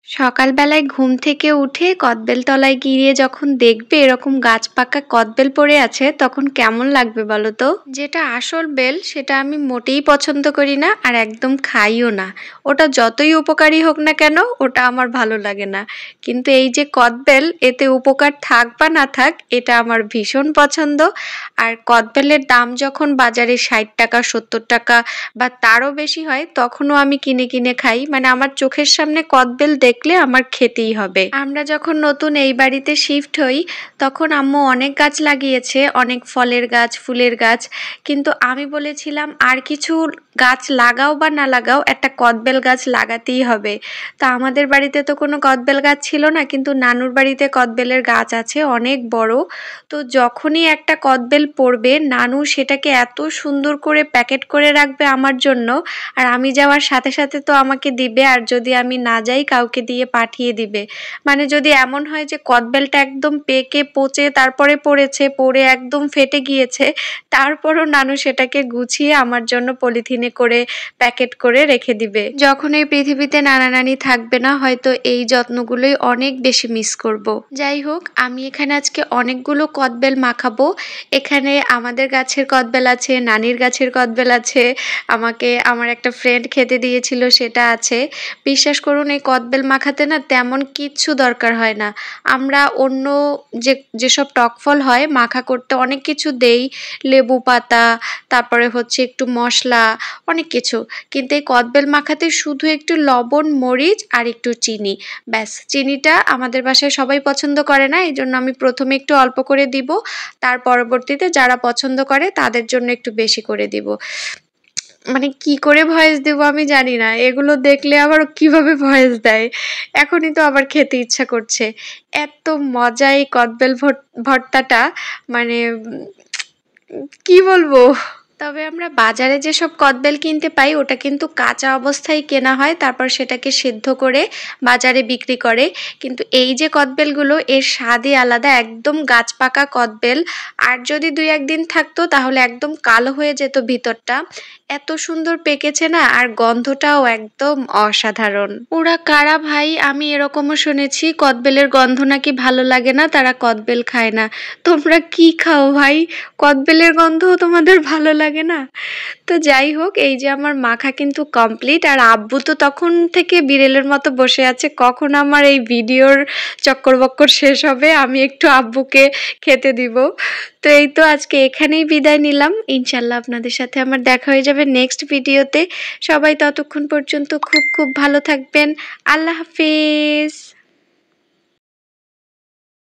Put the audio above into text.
সকালবেলায় ঘুম থেকে উঠে কদবেল তলায় গিয়ে যখন দেখবে এরকম গাছ পাকা কদবেল পড়ে আছে তখন কেমন লাগবে বলো তো? যেটা আসল বেল সেটা আমি মোটেই পছন্দ করি না আর একদম খাইও না। ওটা যতই উপকারী হোক না কেন ওটা আমার ভালো লাগে না। কিন্তু এই যে কদবেল এতে উপকার থাক বা না থাক এটা আমার ভীষণ পছন্দ। আর কদবেলের দাম যখন বাজারে ৬০ টাকা ৭০ টাকা বা তারও বেশি হয় তখনও আমি কিনে কিনে খাই, মানে আমার চোখের সামনে কদবেল দেখলে আমার খেতেই হবে। আমরা যখন নতুন এই বাড়িতে শিফট হই তখন আম্মু অনেক গাছ লাগিয়েছে, অনেক ফলের গাছ ফুলের গাছ, কিন্তু আমি বলেছিলাম আর কিছু গাছ লাগাও বা না লাগাও একটা কদবেল গাছ লাগাতেই হবে। তা আমাদের বাড়িতে তো কোনো কদবেল গাছ ছিল না, কিন্তু নানুর বাড়িতে কদবেলের গাছ আছে অনেক বড়। তো যখনই একটা কদবেল পড়বে নানু সেটাকে এত সুন্দর করে প্যাকেট করে রাখবে আমার জন্য, আর আমি যাওয়ার সাথে সাথে তো আমাকে দিবে, আর যদি আমি না যাই কাউকে দিয়ে পাঠিয়ে দিবে। মানে যদি এমন হয় যে কদবেলটা একদম পেকে পচে তারপরে পড়েছে, পড়ে একদম ফেটে গিয়েছে, তারপরও নানু সেটাকে গুছিয়ে আমার জন্য পলিথিনে করে প্যাকেট করে রেখে দিবে। যখন এই পৃথিবীতে নানা নানি থাকবে না হয়তো এই যত্নগুলোই অনেক বেশি মিস করব। যাই হোক, আমি এখানে আজকে অনেকগুলো কদবেল মাখাবো। এখানে আমাদের গাছের কদবেল আছে, নানির গাছের কদবেল আছে, আমাকে আমার একটা ফ্রেন্ড খেতে দিয়েছিল সেটা আছে। বিশ্বাস করুন এই কদবেল মাখাতে না তেমন কিচ্ছু দরকার হয় না। আমরা অন্য যেসব টক ফল হয় মাখা করতে অনেক কিছু দেই, লেবু পাতা, তারপরে হচ্ছে একটু মশলা, অনেক কিছু। কিন্তু এই কদবেল মাখাতে শুধু একটু লবণ মরিচ আর একটু চিনি, ব্যাস। চিনিটা আমাদের বাসায় সবাই পছন্দ করে না, এই জন্য আমি প্রথমে একটু অল্প করে দিব, তার পরবর্তীতে যারা পছন্দ করে তাদের জন্য একটু বেশি করে দিব। মানে কি করে ভয়েস দেবো আমি জানি না, এগুলো দেখলে আবার কিভাবে ভয়েস দেয়। এখনই তো আবার খেতে ইচ্ছা করছে। এত মজা এই কদবেল ভর্তাটা, মানে কি বলবো। তবে আমরা বাজারে যেসব কদবেল কিনতে পাই ওটা কিন্তু কাঁচা অবস্থায় কেনা হয়, তারপর সেটাকে সেদ্ধ করে বাজারে বিক্রি করে। কিন্তু এই যে কদবেলগুলো এর স্বাদই আলাদা, একদম গাছ পাকা কদবেল। আর যদি ২-১ দিন থাকতো তাহলে একদম কালো হয়ে যেত ভিতরটা। এত সুন্দর পেকেছে না, আর গন্ধটাও একদম অসাধারণ। ওরা কারা ভাই, আমি এরকমও শুনেছি কদবেলের গন্ধ নাকি ভালো লাগে না, তারা কদবেল খায় না। তোমরা কি খাও ভাই, কদবেলের গন্ধও তোমাদের ভালো লাগে না? তো যাই হোক, এই যে আমার মাখা কিন্তু কমপ্লিট, আর আব্বু তো তখন থেকে বিড়েলের মতো বসে আছে কখন আমার এই ভিডিওর চক্কর বক্কর শেষ হবে আমি একটু আব্বুকে খেতে দিব। তো এই তো আজকে এখানেই বিদায় নিলাম, ইনশাল্লাহ আপনাদের সাথে আমার দেখা হয়ে যাবে নেক্সট ভিডিওতে। সবাই ততক্ষণ পর্যন্ত খুব খুব ভালো থাকবেন। আল্লাহ হাফেজ।